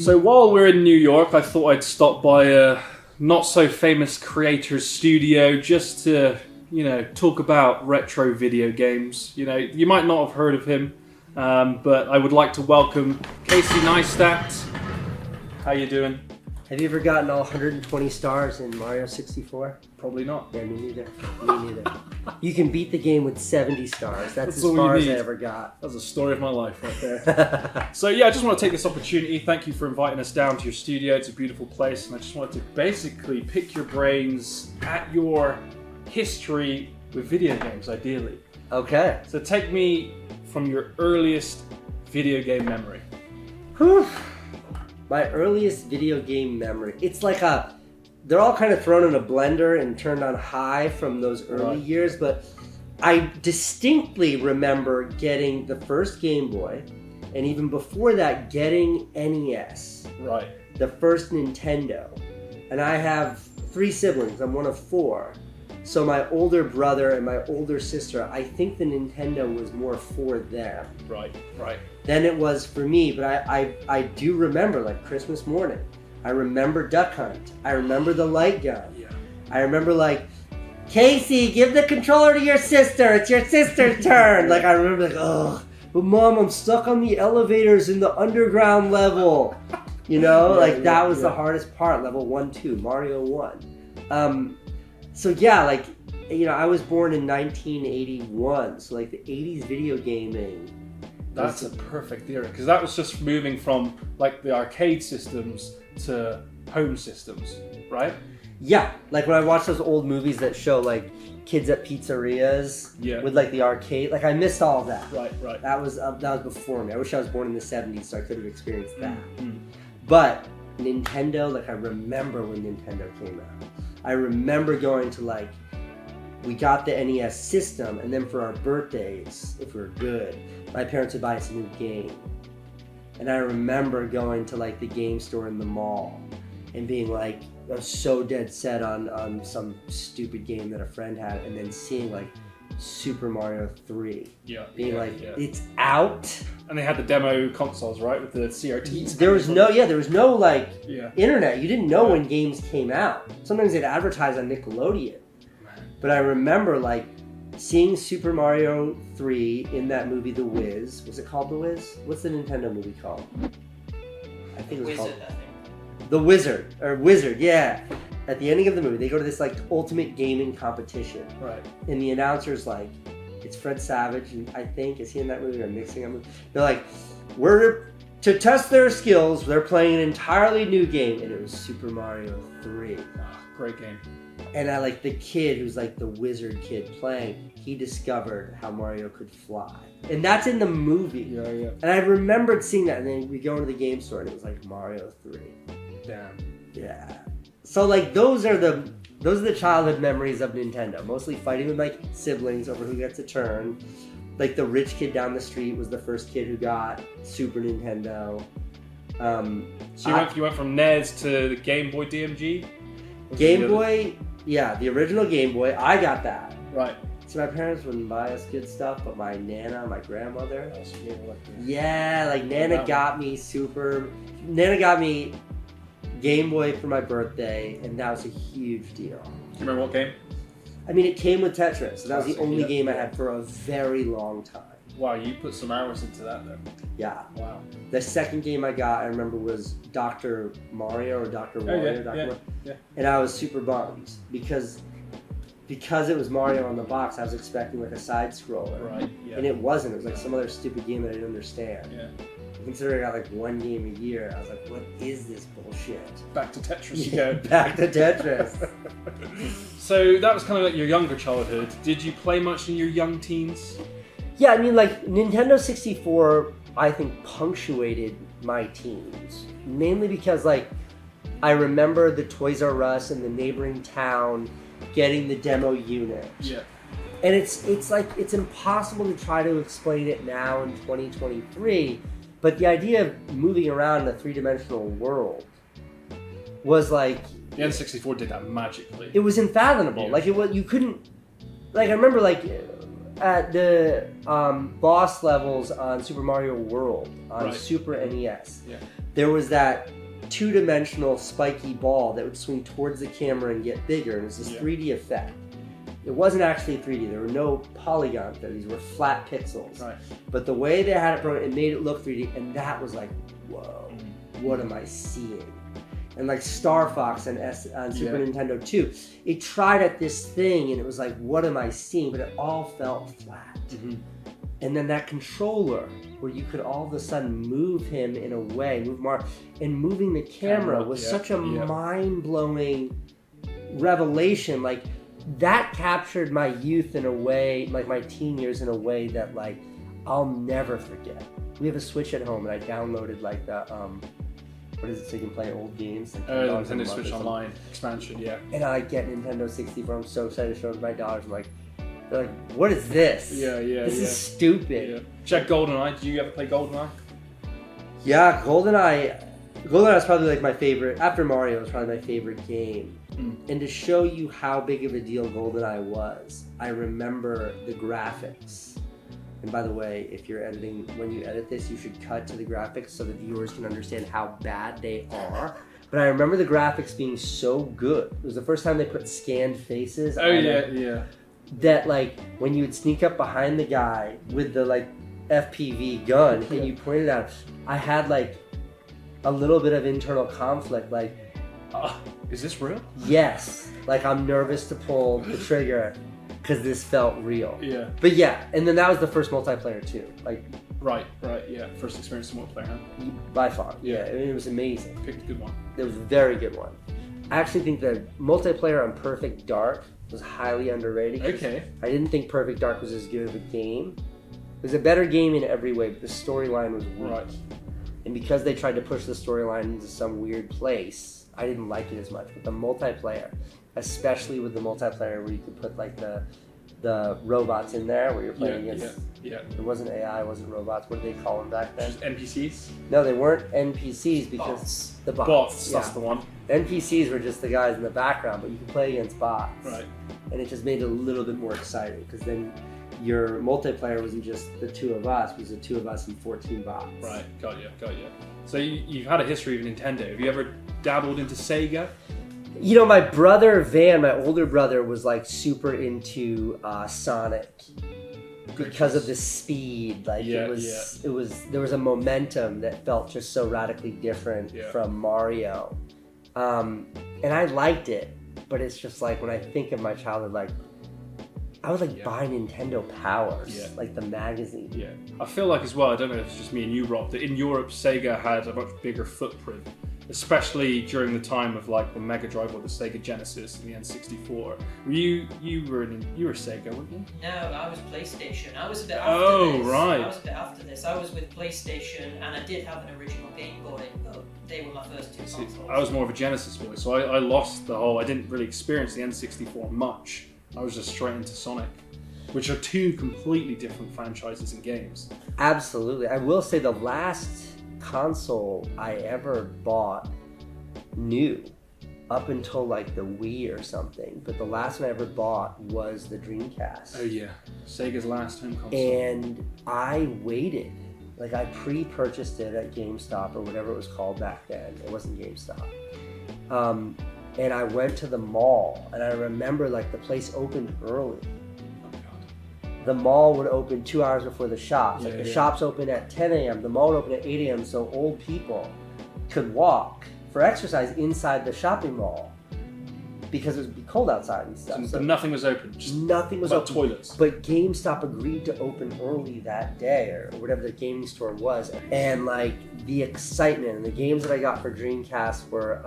So while we're in New York, I thought I'd stop by a not-so-famous creator's studio just to, talk about retro video games. You might not have heard of him, but I would like to welcome Casey Neistat. How you doing? Have you ever gotten all 120 stars in Mario 64? Probably not. Yeah, me neither. You can beat the game with 70 stars. That's as far as I ever got. That's the story of my life right there. So yeah, I just want to take this opportunity. Thank you for inviting us down to your studio. It's a beautiful place, and I just wanted to basically pick your brains at your history with video games, ideally. Okay. So take me from your earliest video game memory. Whew. My earliest video game memory. It's like they're all kind of thrown in a blender and turned on high from those early years, but I distinctly remember getting the first Game Boy, and even before that, getting NES. Right. The first Nintendo. And I have 3 siblings. I'm one of 4. So my older brother and my older sister, I think the Nintendo was more for them. Right. Than it was for me, but I do remember, like, Christmas morning. I remember Duck Hunt. I remember the light gun. Yeah. I remember, like, Casey, give the controller to your sister. It's your sister's turn. Like, I remember, like, ugh. But Mom, I'm stuck on the elevators in the underground level. That was the hardest part, level 1, 2, Mario 1. So yeah, like, I was born in 1981, so like the 80s video gaming. That's a perfect era, because that was just moving from like the arcade systems to home systems, right? Yeah, like when I watch those old movies that show like kids at pizzerias with like the arcade, like I missed all of that. Right. That was before me. I wish I was born in the 70s so I could have experienced that. Mm-hmm. But Nintendo, like I remember when Nintendo came out. I remember going to we got the NES system, and then for our birthdays, if we were good, my parents would buy us a new game. And I remember going to the game store in the mall and being I was so dead set on some stupid game that a friend had, and then seeing Super Mario 3. Yeah. Being it's out. And they had the demo consoles, right, with the CRTs. There was no internet. You didn't know when games came out. Sometimes they'd advertise on Nickelodeon. But I remember seeing Super Mario 3 in that movie, The Wiz. Was it called The Wiz? What's the Nintendo movie called? I think it was called The Wizard. Or Wizard, yeah. At the ending of the movie, they go to this ultimate gaming competition. Right. And the announcer's it's Fred Savage, and I think, is he in that movie or mixing a movie? They're to test their skills, they're playing an entirely new game, and it was Super Mario 3. Oh, great game. And I the kid who's the wizard kid playing, he discovered how Mario could fly. And that's in the movie. Yeah. And I remembered seeing that, and then we go into the game store, and it was Mario 3. Damn. Yeah. So those are the childhood memories of Nintendo. Mostly fighting with my siblings over who gets a turn. The rich kid down the street was the first kid who got Super Nintendo. So you went from NES to the Game Boy DMG? Game Boy, yeah, the original Game Boy. I got that. Right. So my parents wouldn't buy us good stuff, but my Nana, my grandmother, Nana got me Game Boy for my birthday, and that was a huge deal. Do you remember what game? I mean, it came with Tetris, so that was the only game I had for a very long time. Wow, you put some hours into that then. Yeah. Wow. The second game I got, I remember, was Dr. Mario or Dr. Wario. Yeah. And I was super bummed because it was Mario on the box, I was expecting a side scroller. Right, yeah. And it wasn't. It was some other stupid game that I didn't understand. Yeah. Considering I got one game a year, I was what is this bullshit? Back to Tetris again. Back to Tetris. So that was kind of your younger childhood. Did you play much in your young teens? Yeah, I mean, Nintendo 64, I think, punctuated my teens. Mainly because, I remember the Toys R Us in the neighboring town getting the demo unit. Yeah. And it's impossible to try to explain it now in 2023, but the idea of moving around in a three-dimensional world was The N64 did that magically. It was unfathomable. Yeah. You couldn't... I remember, at the boss levels on Super Mario World on Super NES, there was that two-dimensional spiky ball that would swing towards the camera and get bigger, and it was this 3D effect. It wasn't actually 3D. There were no polygons there. These were flat pixels. Right. But the way they had it programmed, it made it look 3D, and that was like, whoa, what am I seeing? And like Star Fox on Super Nintendo 2, it tried at this thing, and it was like, what am I seeing? But it all felt flat. Mm-hmm. And then that controller, where you could all of a sudden move him in a way, and moving the camera was such a mind-blowing revelation. Like, that captured my youth in a way, like my teen years in a way that like I'll never forget. We have a Switch at home, and I downloaded like the what is it, so you can play old games? Like Nintendo Switch Online expansion, yeah. And I get Nintendo 64. I'm so excited to show it to my daughters. I'm like, they're like, what is this? This is stupid. Yeah. Check GoldenEye. Did you ever play GoldenEye? Yeah, GoldenEye is probably like my favorite. After Mario, it's probably my favorite game. And to show you how big of a deal GoldenEye was, I remember the graphics. And by the way, if you're editing, when you edit this, you should cut to the graphics so the viewers can understand how bad they are. But I remember the graphics being so good. It was the first time they put scanned faces. That like when you would sneak up behind the guy with the like FPV gun and you pointed out, I had like a little bit of internal conflict. Like, is this real? Yes. Like, I'm nervous to pull the trigger because this felt real. Yeah. But yeah, and then that was the first multiplayer too. Like. Right, yeah. First experience in multiplayer, huh? By far. Yeah. I mean, it was amazing. Picked a good one. It was a very good one. I actually think the multiplayer on Perfect Dark was highly underrated. Okay. I didn't think Perfect Dark was as good of a game. It was a better game in every way, but the storyline was weak. Right. And because they tried to push the storyline into some weird place, I didn't like it as much. But the multiplayer, especially with the multiplayer where you could put like the robots in there where you're playing against. Yeah. It wasn't AI, it wasn't robots. What did they call them back then? Just NPCs? No, they weren't NPCs because the bots. That's the one. NPCs were just the guys in the background, but you could play against bots. Right. And it just made it a little bit more exciting because then your multiplayer wasn't just the two of us, it was the two of us and 14 bots. Right, got you. So you've had a history of Nintendo. Have you ever dabbled into Sega? You know, my brother Van, my older brother, was like super into Sonic because of the speed. Like there was a momentum that felt just so radically different from Mario, and I liked it. But it's just like when I think of my childhood, like I would like buy Nintendo Powers, like the magazine. Yeah, I feel like as well. I don't know if it's just me and you, Rob, that in Europe Sega had a much bigger footprint. Especially during the time of like the Mega Drive or the Sega Genesis and the N64. You were Sega, weren't you? No, I was PlayStation. I was a bit after this. Right. I was a bit after this. I was with PlayStation and I did have an original Game Boy. Oh, they were my first two consoles. I was more of a Genesis boy, so I lost the whole. I didn't really experience the N64 much. I was just straight into Sonic, which are two completely different franchises and games. Absolutely. I will say the last console I ever bought new up until like the Wii or something, but the last one I ever bought was the Dreamcast. Oh yeah, Sega's last home console. And I waited, like I pre-purchased it at GameStop or whatever it was called back then. It wasn't GameStop. And I went to the mall, and I remember like the place opened early. The mall would open 2 hours before the shops. Like the shops open at 10 a.m. The mall would open at 8 a.m. so old people could walk for exercise inside the shopping mall because it would be cold outside and stuff. So nothing was open. Just nothing was open. Toilets. But GameStop agreed to open early that day or whatever the gaming store was. And like the excitement and the games that I got for Dreamcast were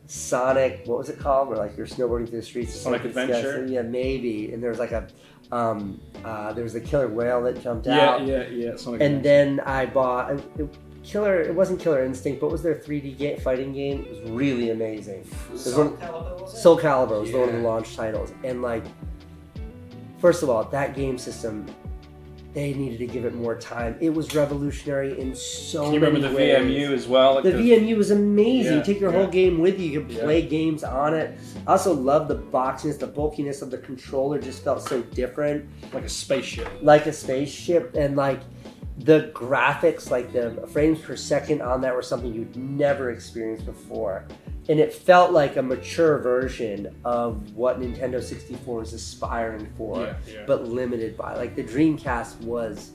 Sonic, what was it called? Where like you're snowboarding through the streets. Sonic Adventure? Yeah, maybe. And there was like a there was a killer whale that jumped out. Yeah. Sonic and then I bought it wasn't Killer Instinct, but was their 3D fighting game? It was really amazing. Soul Calibur, was it? Soul Calibur was one of the launch titles. And like, first of all, that game system, they needed to give it more time. It was revolutionary in so many ways. Can you remember the VMU as well? The VMU was amazing. You take your whole game with you. You could play games on it. I also love the boxiness, the bulkiness of the controller just felt so different. Like a spaceship. And like the graphics, like the frames per second on that were something you'd never experienced before. And it felt like a mature version of what Nintendo 64 was aspiring for, but limited by. Like the Dreamcast was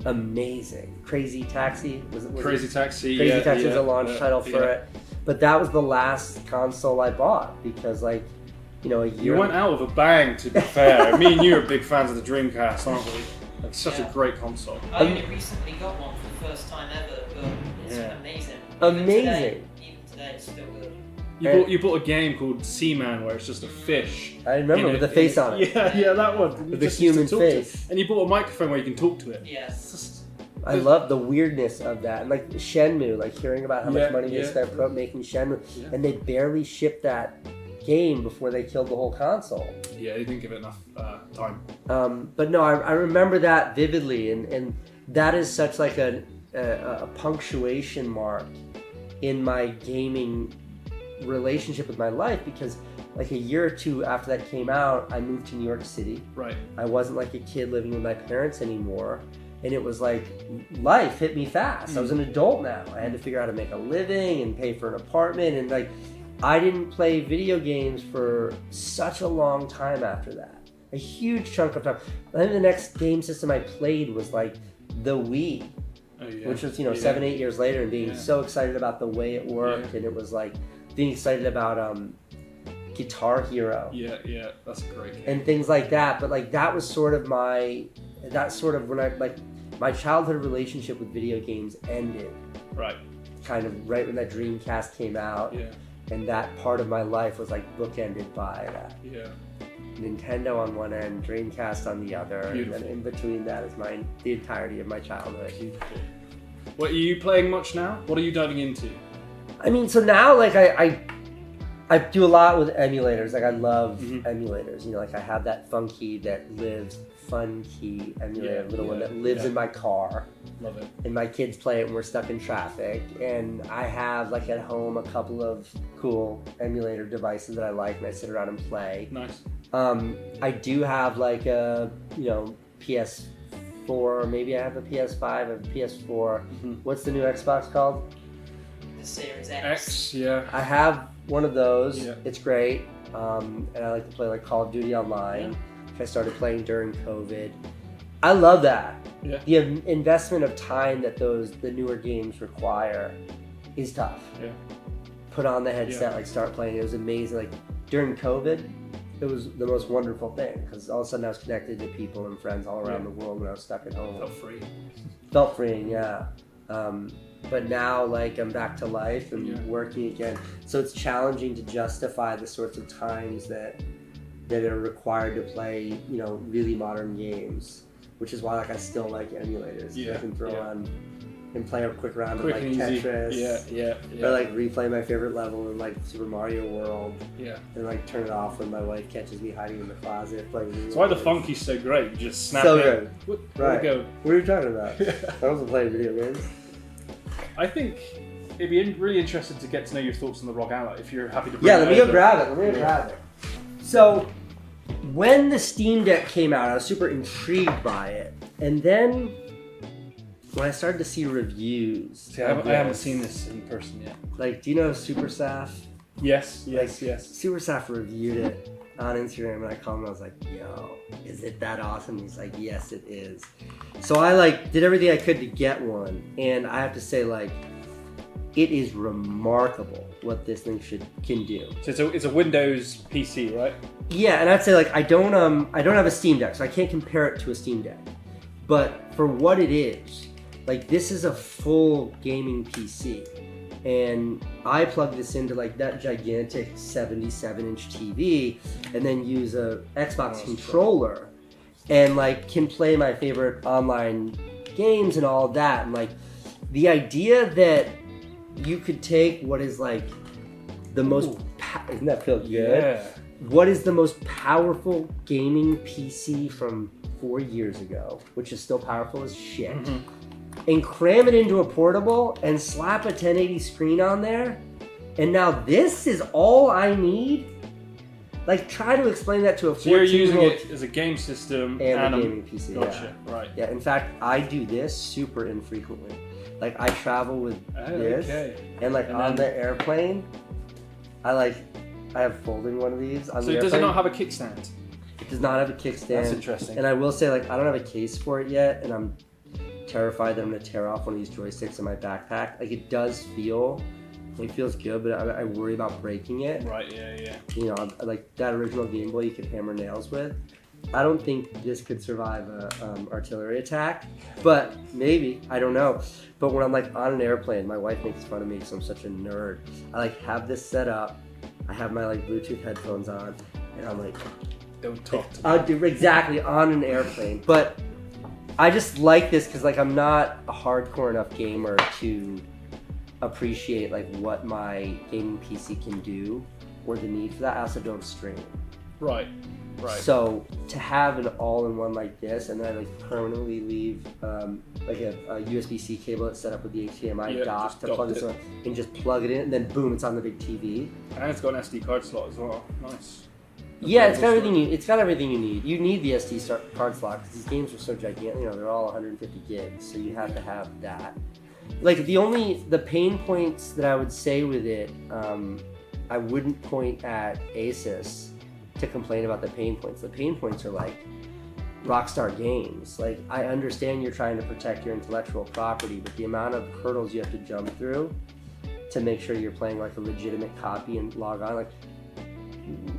amazing. Crazy Taxi was it? Crazy Taxi was a launch title for it. But that was the last console I bought because, like, you know, a year. You went out with a bang. To be fair, me and you are big fans of the Dreamcast, aren't we? It's such a great console. I only recently got one for the first time ever, but it's amazing. Amazing. Even today, it's still good. You bought a game called Seaman where it's just a fish. I remember with the face on it. Yeah, that one. With the human face. And you bought a microphone where you can talk to it. Yeah. I love the weirdness of that. And like Shenmue, like hearing about how much money they spent making Shenmue. Yeah. And they barely shipped that game before they killed the whole console. Yeah, they didn't give it enough time. But no, I remember that vividly. And that is such like a punctuation mark in my gaming relationship with my life because like a year or two after that came out, I moved to New York City. Right. I wasn't like a kid living with my parents anymore. And it was like life hit me fast. I was an adult now. I had to figure out how to make a living and pay for an apartment. And like, I didn't play video games for such a long time after that. A huge chunk of time. I think the next game system I played was like the Wii. Which was, 7-8 years later and being so excited about the way it worked. And it was like being excited about Guitar Hero. Yeah, that's a great game. And things like that. But like that was sort of when my childhood relationship with video games ended. Right. Kind of right when that Dreamcast came out. Yeah. And that part of my life was like bookended by that. Yeah. Nintendo on one end, Dreamcast on the other. Beautiful. And then in between that is the entirety of my childhood. Beautiful. What are you playing much now? What are you diving into? I mean, so now like I do a lot with emulators. Like I love emulators. Like I have that Funky that lives Fun-Key emulator, one that lives in my car. Love it. And my kids play it when we're stuck in traffic. And I have like at home a couple of cool emulator devices that I like and I sit around and play. Nice. I do have like a PS4, or maybe I have a PS5, I have a PS4. What's the new Xbox called? The Series X, yeah. I have one of those. Yeah. It's great. And I like to play like Call of Duty Online, which I started playing during COVID. I love that. Yeah. The investment of time that the newer games require is tough. Yeah. Put on the headset, like start playing. It was amazing. Like during COVID, it was the most wonderful thing because all of a sudden I was connected to people and friends all around the world when I was stuck at home. Felt freeing, yeah. But now, like, I'm back to life and working again. So it's challenging to justify the sorts of times that are required to play, really modern games. Which is why, like, I still like emulators. I can throw on and play a quick round of, like, Tetris. Yeah. Or, like, replay my favorite level in, like, Super Mario World. Yeah. And, like, turn it off when my wife catches me hiding in the closet playing video That's why the Funky's so great. You just snap so it. Good. Right. Go. What are you talking about? I wasn't playing video games. I think it'd be really interesting to get to know your thoughts on the ROG Ally if you're happy to bring let me go grab it. So, when the Steam Deck came out, I was super intrigued by it. And then, when I started to see reviews... See, I haven't seen this in person yet. Like, do you know Super Saf? Yes. Super Saf reviewed it on Instagram, and I called him and I was like, yo, is it that awesome? He's like, yes, it is. So I did everything I could to get one, and I have to say it is remarkable what this thing can do. So it's a Windows PC, right? Yeah, and I'd say I don't have a Steam Deck, so I can't compare it to a Steam Deck. But for what it is, this is a full gaming PC. And I plug this into that gigantic 77-inch TV and then use a Xbox controller and can play my favorite online games and all of that. And the idea that you could take what is the most doesn't that feel good? Yeah. What is the most powerful gaming PC from 4 years ago, which is still powerful as shit. And cram it into a portable and slap a 1080 screen on there, and now this is all I need? Like, try to explain that to a 14-year-old. So you're using it as a game system and a gaming PC. Gotcha. Yeah. Right. Yeah. In fact, I do this super infrequently. Like, I travel with this, and like on the airplane, I have folding one of these on the airplane. So does it not have a kickstand? It does not have a kickstand. That's interesting. And I will say, like, I don't have a case for it yet, and I'm terrified that I'm going to tear off one of these joysticks in my backpack. Like, it feels good, but I worry about breaking it. Right, yeah. You know, like that original Game Boy you could hammer nails with. I don't think this could survive a artillery attack, but maybe, I don't know. But when I'm like on an airplane, my wife makes fun of me because I'm such a nerd. I like have this set up, I have my like Bluetooth headphones on, and I'm like, don't talk to me. I'll do exactly on an airplane. But I just like this because like I'm not a hardcore enough gamer to appreciate like what my gaming PC can do or the need for that. I also don't stream. Right. So to have an all-in-one like this, and then I like permanently leave like a USB-C cable that's set up with the HDMI dock to plug this on, and just plug it in, and then boom, it's on the big TV. And it's got an SD card slot as well. Nice. Yeah, it's got everything you need. You need the SD card slot because these games are so gigantic. You know, they're all 150 gigs, so you have to have that. Like the pain points that I would say with it, I wouldn't point at Asus to complain about the pain points. The pain points are like Rockstar Games. Like, I understand you're trying to protect your intellectual property, but the amount of hurdles you have to jump through to make sure you're playing like a legitimate copy and log on, like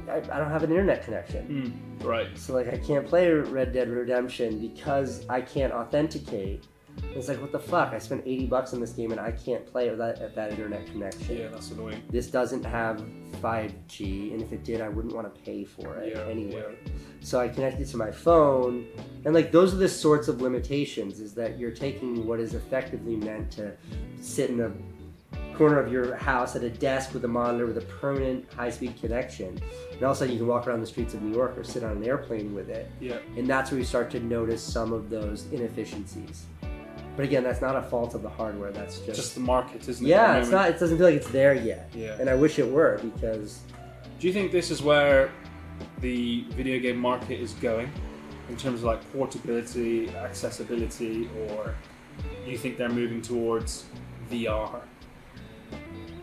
I don't have an internet connection. Right. So like I can't play Red Dead Redemption because I can't authenticate. It's like, what the fuck? I spent $80 on this game and I can't play it without that internet connection. Yeah, that's annoying. This doesn't have 5G, and if it did, I wouldn't want to pay for it anyway. Yeah. So I connected to my phone, and like those are the sorts of limitations, is that you're taking what is effectively meant to sit in a corner of your house at a desk with a monitor with a permanent high-speed connection, and all of a sudden you can walk around the streets of New York or sit on an airplane with it. Yeah. And that's where you start to notice some of those inefficiencies. But again, that's not a fault of the hardware. That's just the market, isn't it? Yeah, it's not. It doesn't feel like it's there yet. Yeah. And I wish it were, because. Do you think this is where the video game market is going, in terms of like portability, accessibility, or do you think they're moving towards VR,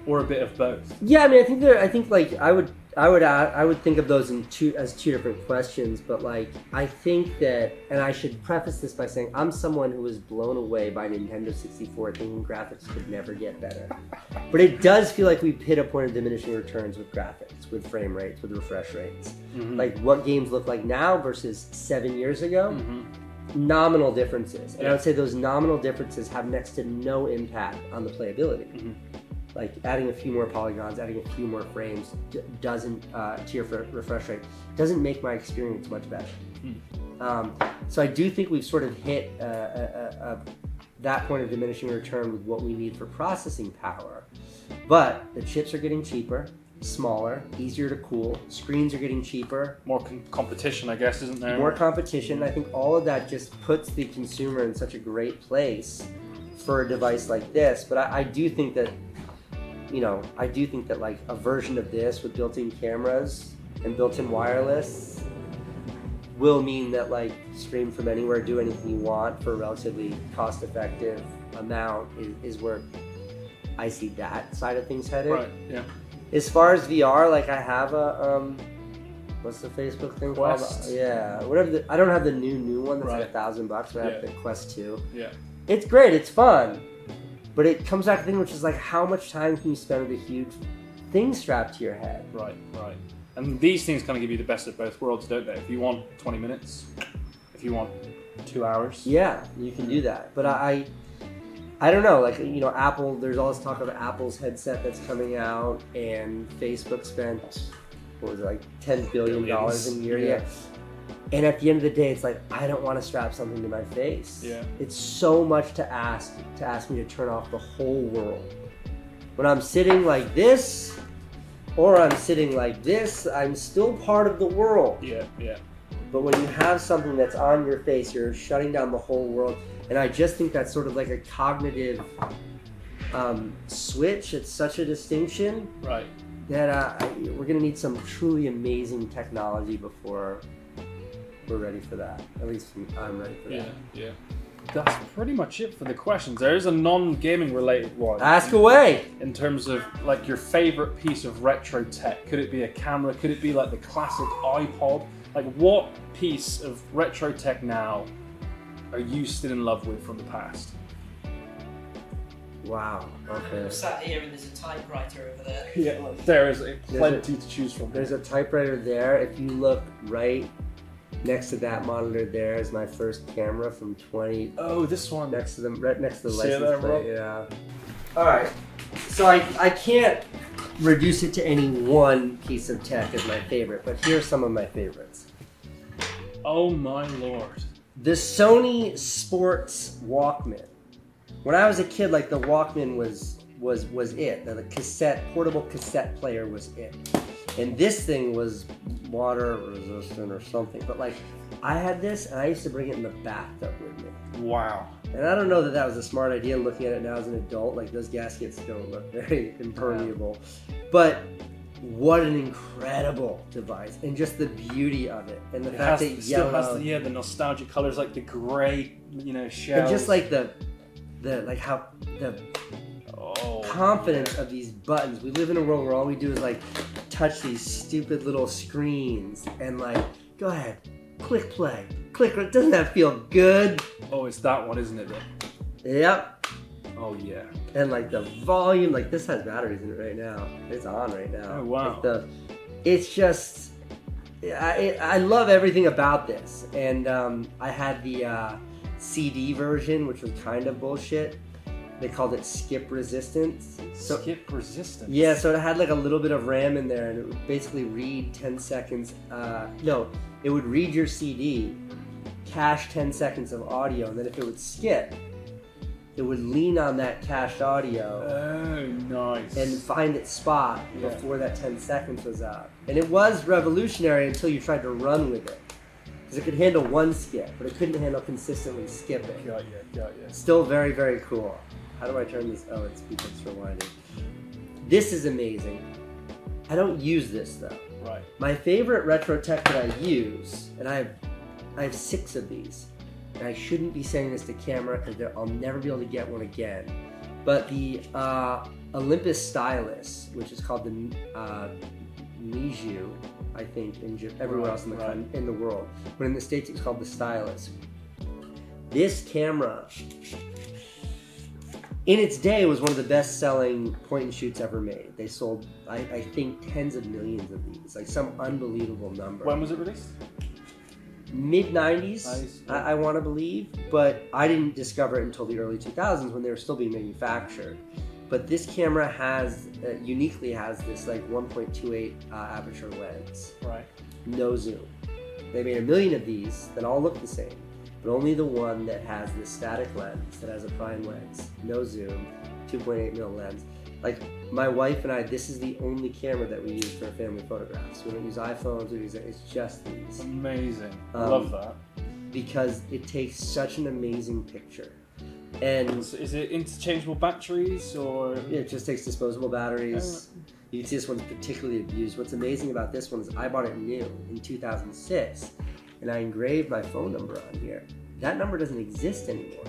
or a bit of both? Yeah, I mean, I think like I would think of those as two different questions, but like I think that, and I should preface this by saying I'm someone who was blown away by Nintendo 64, thinking graphics could never get better. But it does feel like we've hit a point of diminishing returns with graphics, with frame rates, with refresh rates. Mm-hmm. Like what games look like now versus 7 years ago. Mm-hmm. Nominal differences, and I would say those nominal differences have next to no impact on the playability. Mm-hmm. Like adding a few more polygons, adding a few more frames doesn't, to your refresh rate, doesn't make my experience much better. So I do think we've sort of hit that point of diminishing return with what we need for processing power. But the chips are getting cheaper, smaller, easier to cool, screens are getting cheaper. More competition, I guess, isn't there? More competition. I think all of that just puts the consumer in such a great place for a device like this. But I do think that like a version of this with built-in cameras and built-in wireless will mean that like stream from anywhere, do anything you want for a relatively cost-effective amount is where I see that side of things headed. Right, yeah. As far as VR, like I have a, what's the Facebook thing called? Yeah, whatever. I don't have the new one that's like $1,000, but I have the Quest 2. Yeah. It's great, it's fun. But it comes back to the thing, which is like, how much time can you spend with a huge thing strapped to your head? Right. And these things kind of give you the best of both worlds, don't they? If you want 20 minutes, if you want 2 hours. Yeah, you can do that. But I don't know, like, Apple, there's all this talk of Apple's headset that's coming out, and Facebook spent, what was it, like $10 billion in a year? Yeah. And at the end of the day, it's like, I don't want to strap something to my face. Yeah. It's so much to ask me to turn off the whole world. When I'm sitting like this, or I'm sitting like this, I'm still part of the world. Yeah. But when you have something that's on your face, you're shutting down the whole world. And I just think that's sort of like a cognitive switch. It's such a distinction. Right. that we're gonna need some truly amazing technology before we're ready for that. At least I'm ready for that. Yeah. That's pretty much it for the questions. There is a non-gaming related one. Ask away! In terms of like your favorite piece of retro tech. Could it be a camera? Could it be like the classic iPod? Like what piece of retro tech now are you still in love with from the past? Wow, okay. I'm sat here and there's a typewriter over there. Yeah, there is plenty to choose from. There's a typewriter there. If you look right next to that monitor, there is my first camera from 20. Oh, this one. Next to them, right next to the See license there, plate. bro? Yeah. All right. So I can't reduce it to any one piece of tech as my favorite, but here's some of my favorites. Oh my lord. The Sony Sports Walkman. When I was a kid, like the Walkman was it. The portable cassette player was it. And this thing was water resistant or something. But like, I had this and I used to bring it in the bathtub with me. Wow. And I don't know that was a smart idea looking at it now as an adult. Like those gaskets don't look very impermeable. But what an incredible device. And just the beauty of it. And the fact that it still has the nostalgic colors, like the gray, shells. And just like the confidence of these buttons. We live in a world where all we do is like touch these stupid little screens and like, go ahead, click play, click. Doesn't that feel good? Oh, it's that one, isn't it? Yep. Oh yeah. And like the volume, like this has batteries in it right now. It's on right now. Oh wow. Like it's just, I love everything about this. And I had the CD version, which was kind of bullshit. They called it skip resistance. Skip resistance? Yeah, so it had like a little bit of RAM in there, and it would basically read 10 seconds. It would read your CD, cache 10 seconds of audio, and then if it would skip, it would lean on that cached audio. Oh, nice. And find its spot before that 10 seconds was up. And it was revolutionary until you tried to run with it. Because it could handle one skip, but it couldn't handle consistently skipping. Got you. Still very, very cool. How do I turn this? Oh, it's because it's rewinding. This is amazing. I don't use this though. Right. My favorite retro tech that I use, and I have 6 of these, and I shouldn't be saying this to camera because I'll never be able to get one again. But the Olympus stylus, which is called the Niju, I think, everywhere else in the world. But in the States, it's called the stylus. This camera, in its day, was one of the best-selling point-and-shoots ever made. They sold, I think, tens of millions of these, like some unbelievable number. When was it released? Mid-90s, Nice. I want to believe, but I didn't discover it until the early 2000s when they were still being manufactured. But this camera uniquely has this like 1.28 aperture lens. Right. No zoom. They made a million of these that all look the same, but only the one that has this static lens that has a prime lens, no zoom, 2.8 mil lens. Like my wife and I, this is the only camera that we use for our family photographs. We don't use iPhones. It's just these. Amazing. I love that. Because it takes such an amazing picture. And is it interchangeable batteries or? It just takes disposable batteries. You can see this one's particularly abused. What's amazing about this one is I bought it new in 2006, and I engraved my phone number on here. That number doesn't exist anymore.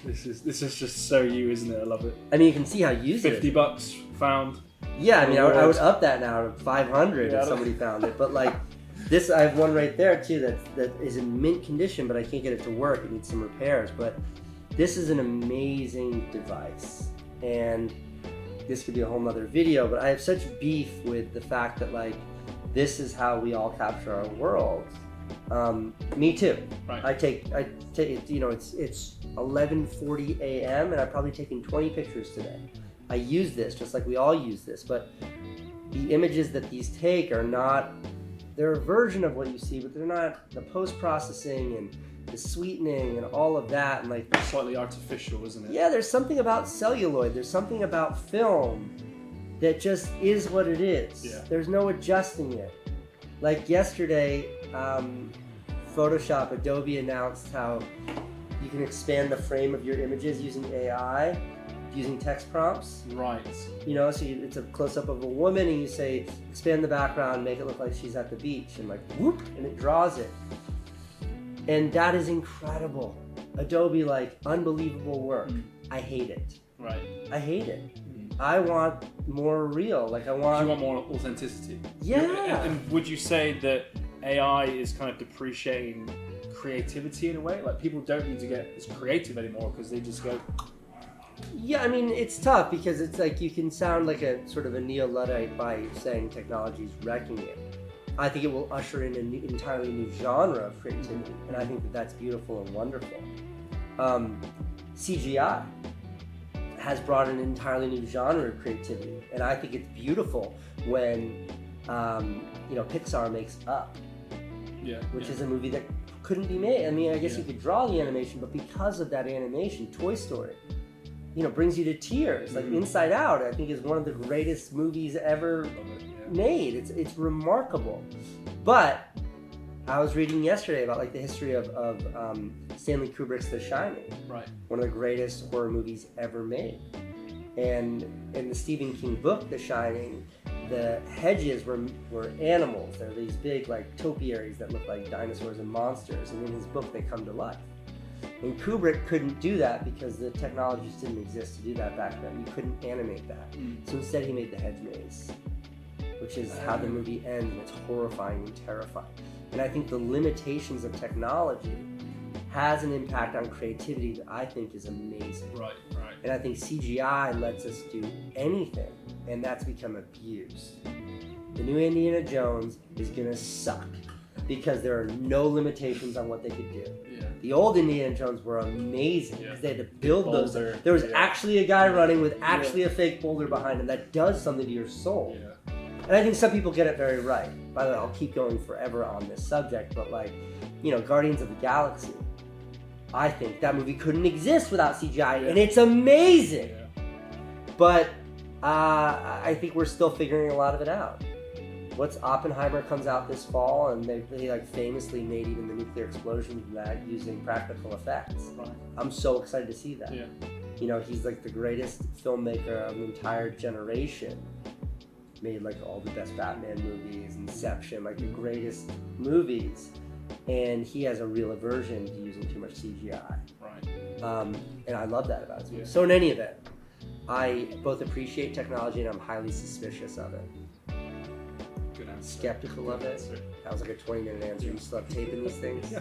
This is just so you, isn't it? I love it. I mean, you can see how used it is. $50 found. Yeah, I mean, I would up that now to 500 if somebody found it. But like this, I have one right there too that is in mint condition, but I can't get it to work. It needs some repairs. But this is an amazing device, and this could be a whole nother video. But I have such beef with the fact that like this is how we all capture our world. Me too. Right. I take it's 11:40 a.m. and I've probably taken 20 pictures today. I use this just like we all use this, but the images that these take are not, they're a version of what you see, but they're not the post-processing and the sweetening and all of that, and like slightly artificial, isn't it? Yeah, there's something about celluloid, there's something about film that just is what it is. Yeah. There's no adjusting it. Like yesterday, Photoshop, Adobe announced how you can expand the frame of your images using AI using text prompts. Right. You know, so it's a close-up of a woman, and you say, expand the background, make it look like she's at the beach, and like, whoop, and it draws it. And that is incredible. Adobe, like, unbelievable work. I hate it. Right. I hate it. I want more real. Like, I want... You want more authenticity. Yeah. And would you say that AI is kind of depreciating creativity in a way? Like, people don't need to get as creative anymore because they just go... Yeah, I mean, it's tough because it's like you can sound like a sort of a neo-Luddite by saying technology is wrecking it. I think it will usher in an entirely new genre of creativity, and I think that that's beautiful and wonderful. CGI has brought an entirely new genre of creativity, and I think it's beautiful when Pixar makes Up, which is a movie that couldn't be made. I mean, I guess you could draw the animation, but because of that animation, Toy Story, brings you to tears. Like Inside Out, I think is one of the greatest movies ever made. It's remarkable. But I was reading yesterday about like the history of Stanley Kubrick's The Shining, right? One of the greatest horror movies ever made. And in the Stephen King book, The Shining, the hedges were animals. They're these big like topiaries that look like dinosaurs and monsters. And in his book, they come to life. And Kubrick couldn't do that because the technologies didn't exist to do that back then. You couldn't animate that. So instead, he made the hedge maze, which is how the movie ends, and it's horrifying and terrifying. And I think the limitations of technology has an impact on creativity that I think is amazing. Right. And I think CGI lets us do anything, and that's become abused. The new Indiana Jones is gonna suck because there are no limitations on what they could do. Yeah. The old Indiana Jones were amazing because they had to build those. There was actually a guy running with actually a fake boulder behind him that does something to your soul. Yeah. And I think some people get it very right. By the way, I'll keep going forever on this subject, but Guardians of the Galaxy, I think that movie couldn't exist without CGI, and it's amazing. Yeah. But I think we're still figuring a lot of it out. Oppenheimer comes out this fall, and they famously made even the nuclear explosion from that using practical effects. Right. I'm so excited to see that. Yeah. He's like the greatest filmmaker of an entire generation. Made like all the best Batman movies, Inception, like the greatest movies, and he has a real aversion to using too much CGI. Right. And I love that about his movies. So in any event, I both appreciate technology and I'm highly suspicious of it. Good answer. Skeptical of it. That was like a 20-minute answer. You still have tape in these things?